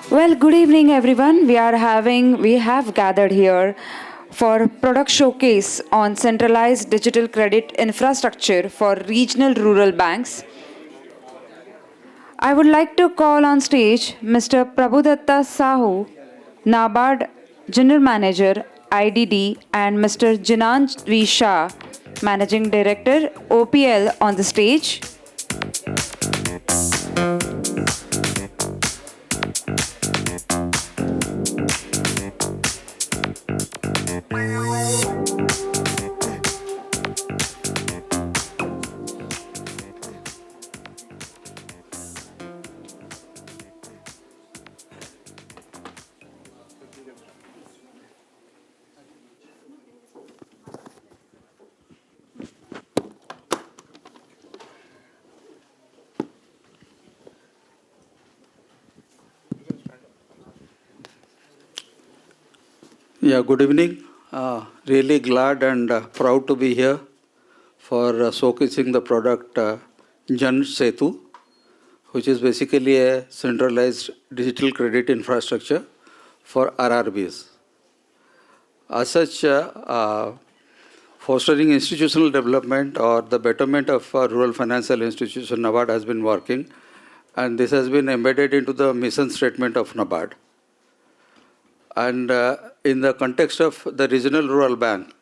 Well, good evening, everyone. We have gathered here for product showcase on centralized digital credit infrastructure for regional rural banks. I would like to call on stage Mr. Prabhudatta Sahu, NABARD General Manager, IDD, and Mr. Jinand V Shah, Managing Director, OPL, on the stage. Yeah, good evening. Really glad and proud to be here for showcasing the product Jan Setu, which is basically a centralized digital credit infrastructure for RRBs. As such, fostering institutional development or the betterment of rural financial institution, NABARD has been working, and this has been embedded into the mission statement of NABARD. And in the context of the regional rural bank,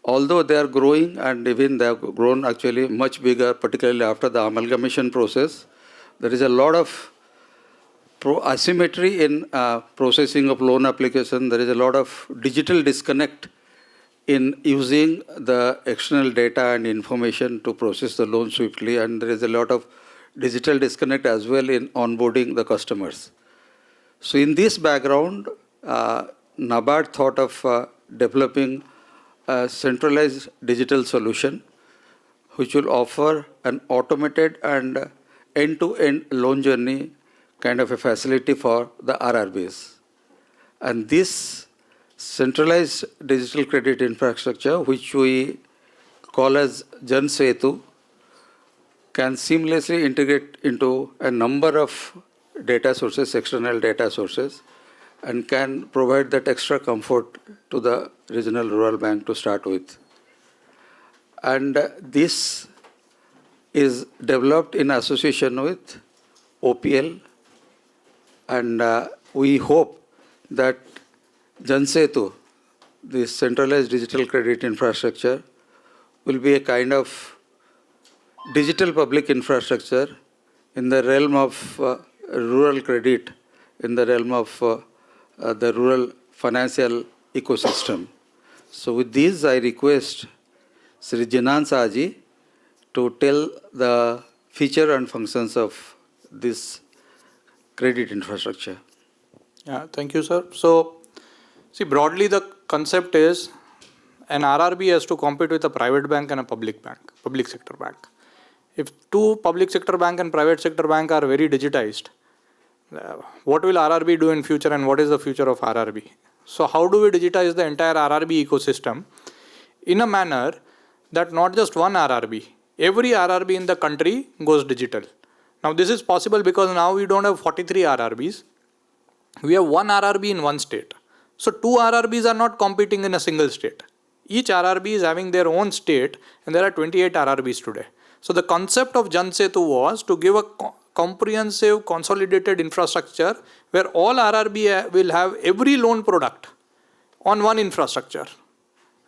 although they are growing and even they have grown actually much bigger, particularly after the amalgamation process, there is a lot of asymmetry in processing of loan application. There is a lot of digital disconnect in using the external data and information to process the loan swiftly, and there is a lot of digital disconnect as well in onboarding the customers. So in this background, NABARD thought of developing a centralized digital solution which will offer an automated and end-to-end loan journey kind of a facility for the RRBs. And this centralized digital credit infrastructure, which we call as Jan Setu, can seamlessly integrate into a number of data sources, external data sources, and can provide that extra comfort to the regional rural bank to start with. And this is developed in association with OPL, and we hope that Jan Setu, this centralized digital credit infrastructure, will be a kind of digital public infrastructure in the realm of rural credit, in the realm of the rural financial ecosystem. So with this, I request Sri Jinand Saji to tell the feature and functions of this credit infrastructure. Yeah, thank you, sir. So, see, broadly the concept is an RRB has to compete with a private bank and a public bank, public sector bank. If two public sector bank and private sector bank are very digitized, what will RRB do in future and what is the future of RRB? So how do we digitize the entire RRB ecosystem in a manner that not just one RRB, every RRB in the country goes digital. Now this is possible because now we don't have 43 RRBs. We have one RRB in one state. So two RRBs are not competing in a single state. Each RRB is having their own state and there are 28 RRBs today. So the concept of Jan Setu was to give a comprehensive consolidated infrastructure where all RRB will have every loan product on one infrastructure,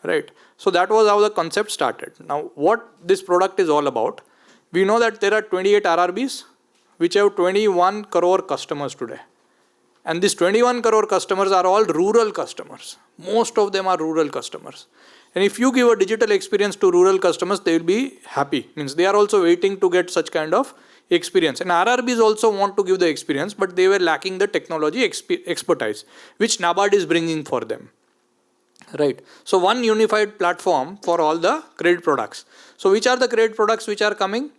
right? So that was how the concept started. Now what this product is all about, we know that there are 28 RRBs which have 21 crore customers today. And these 21 crore customers are all rural customers. Most of them are rural customers. And if you give a digital experience to rural customers, they will be happy. Means they are also waiting to get such kind of experience. And RRBs also want to give the experience, but they were lacking the technology expertise, which NABARD is bringing for them. Right. So one unified platform for all the credit products. So which are the credit products which are coming?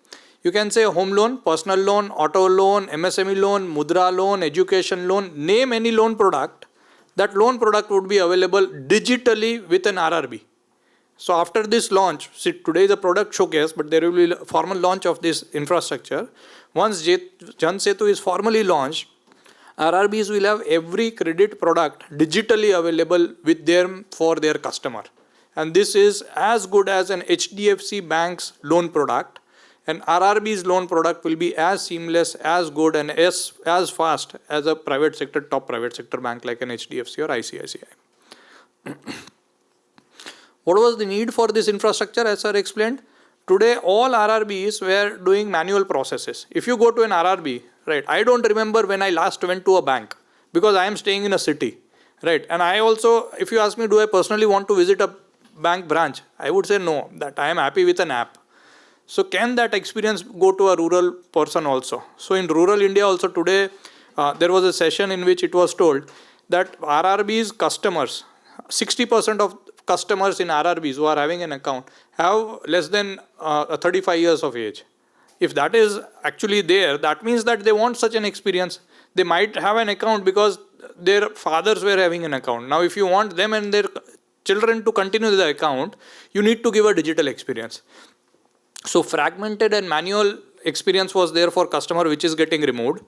You can say home loan, personal loan, auto loan, MSME loan, mudra loan, education loan, name any loan product. That loan product would be available digitally with an RRB. So after this launch, see today is a product showcase, but there will be a formal launch of this infrastructure. Once Jan Setu is formally launched, RRBs will have every credit product digitally available with them for their customer. And this is as good as an HDFC bank's loan product. And RRB's loan product will be as seamless, as good, and as fast as a private sector, top private sector bank like an HDFC or ICICI. What was the need for this infrastructure, as sir explained? Today, all RRBs were doing manual processes. If you go to an RRB, right, I don't remember when I last went to a bank because I am staying in a city, right? And I also, if you ask me, do I personally want to visit a bank branch? I would say no, that I am happy with an app. So can that experience go to a rural person also? So in rural India also today, there was a session in which it was told that RRB's customers, 60% of customers in RRBs who are having an account have less than 35 years of age. If that is actually there, that means that they want such an experience. They might have an account because their fathers were having an account. Now, if you want them and their children to continue the account, you need to give a digital experience. So fragmented and manual experience was there for customer, which is getting removed.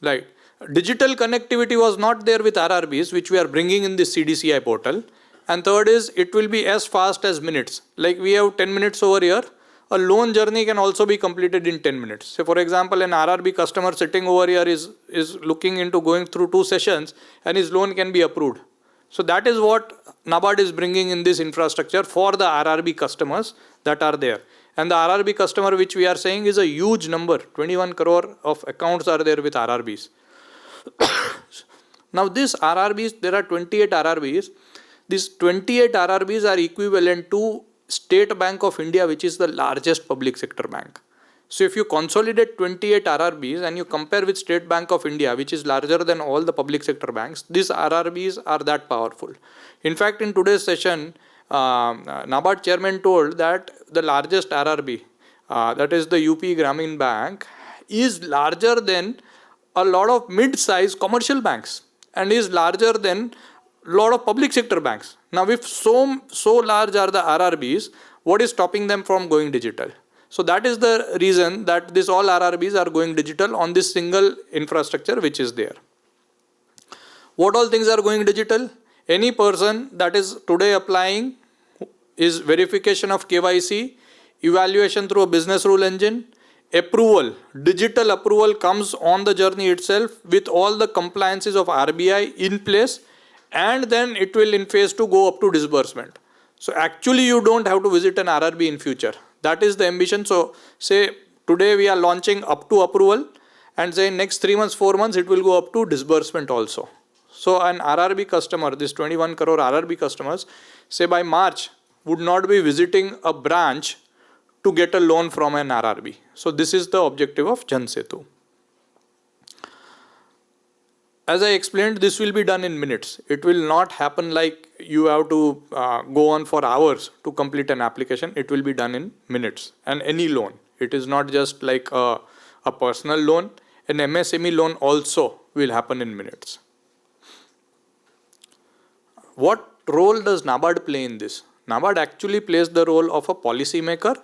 Like digital connectivity was not there with RRBs, which we are bringing in this CDCI portal. And third is it will be as fast as minutes. Like we have 10 minutes over here. A loan journey can also be completed in 10 minutes. So for example, an RRB customer sitting over here is looking into going through 2 sessions and his loan can be approved. So that is what NABARD is bringing in this infrastructure for the RRB customers that are there. And the RRB customer which we are saying is a huge number. 21 crore of accounts are there with RRBs. Now these RRBs, there are 28 RRBs. These 28 RRBs are equivalent to State Bank of India, which is the largest public sector bank. So if you consolidate 28 RRBs and you compare with State Bank of India, which is larger than all the public sector banks, these RRBs are that powerful. In fact, in today's session, NABARD chairman told that the largest RRB, that is the UP Grameen Bank, is larger than a lot of mid-sized commercial banks and is larger than a lot of public sector banks. Now, if so large are the RRBs, what is stopping them from going digital? So that is the reason that this all RRBs are going digital on this single infrastructure which is there. What all things are going digital? Any person that is today applying is verification of KYC, evaluation through a business rule engine, approval, digital approval comes on the journey itself with all the compliances of RBI in place, and then it will in phase 2 go up to disbursement. So actually you don't have to visit an RRB in future. That is the ambition. So say today we are launching up to approval and say next 3 months, 4 months it will go up to disbursement also. So an RRB customer, this 21 crore RRB customers, say by March would not be visiting a branch to get a loan from an RRB. So this is the objective of Jan Setu. As I explained, this will be done in minutes. It will not happen like you have to go on for hours to complete an application. It will be done in minutes. And any loan. It is not just like a personal loan. An MSME loan also will happen in minutes. What role does NABARD play in this? NABARD actually plays the role of a policy maker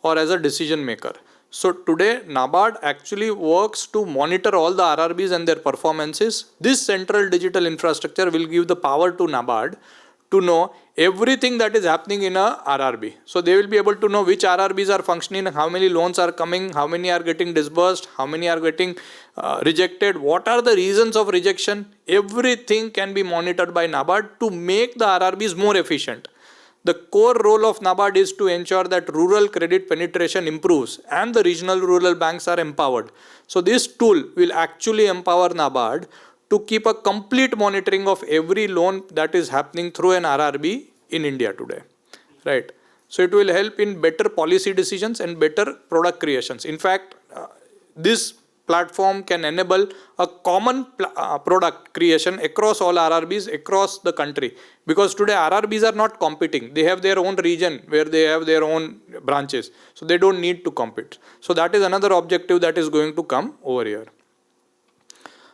or as a decision maker. So today NABARD actually works to monitor all the RRBs and their performances. This central digital infrastructure will give the power to NABARD to know everything that is happening in a RRB. So they will be able to know which RRBs are functioning, how many loans are coming, how many are getting disbursed, how many are getting rejected, what are the reasons of rejection. Everything can be monitored by NABARD to make the RRBs more efficient. The core role of NABARD is to ensure that rural credit penetration improves and the regional rural banks are empowered. So this tool will actually empower NABARD to keep a complete monitoring of every loan that is happening through an RRB in India today. Right. So it will help in better policy decisions and better product creations. In fact, this platform can enable a common product creation across all RRBs across the country. Because today RRBs are not competing. They have their own region where they have their own branches. So they don't need to compete. So that is another objective that is going to come over here.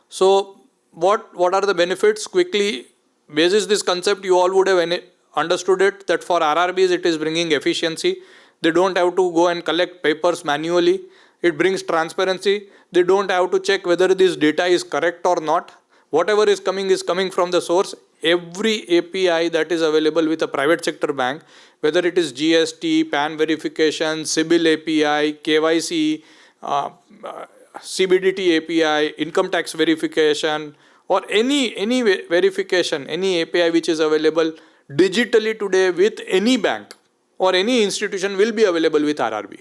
So what are the benefits? Quickly, basis this concept, you all would have understood it that for RRBs it is bringing efficiency. They don't have to go and collect papers manually. It brings transparency. They don't have to check whether this data is correct or not. Whatever is coming from the source. Every API that is available with a private sector bank, whether it is GST, PAN verification, CIBIL API, KYC, CBDT API, income tax verification, or any verification, any API which is available digitally today with any bank or any institution will be available with RRB.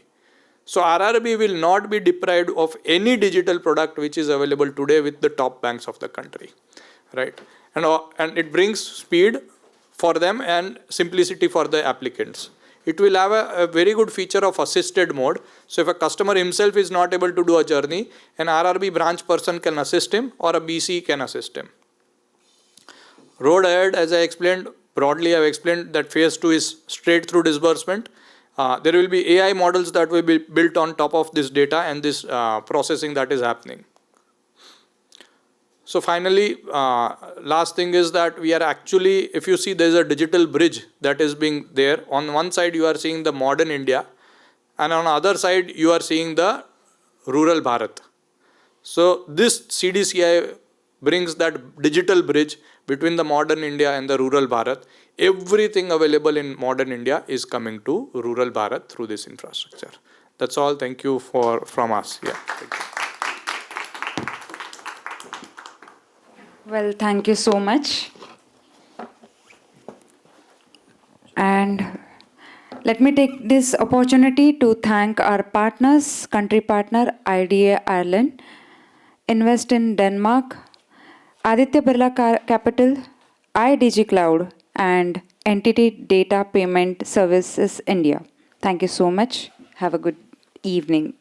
So RRB will not be deprived of any digital product which is available today with the top banks of the country, right? And it brings speed for them and simplicity for the applicants. It will have a very good feature of assisted mode. So if a customer himself is not able to do a journey, an RRB branch person can assist him or a BC can assist him. Road ahead, as I explained, broadly I have explained that phase 2 is straight through disbursement. There will be AI models that will be built on top of this data and this processing that is happening. So finally, last thing is that we are actually, if you see there is a digital bridge that is being there. On one side you are seeing the modern India and on the other side you are seeing the rural Bharat. So this CDCI brings that digital bridge between the modern India and the rural Bharat. Everything available in modern India is coming to rural Bharat through this infrastructure. That's all. Thank you from us. Yeah. Thank you. Well, thank you so much. And let me take this opportunity to thank our partners, country partner IDA Ireland, Invest in Denmark, Aditya Birla Capital, iDigi Cloud, and Entity Data Payment Services India. Thank you so much. Have a good evening.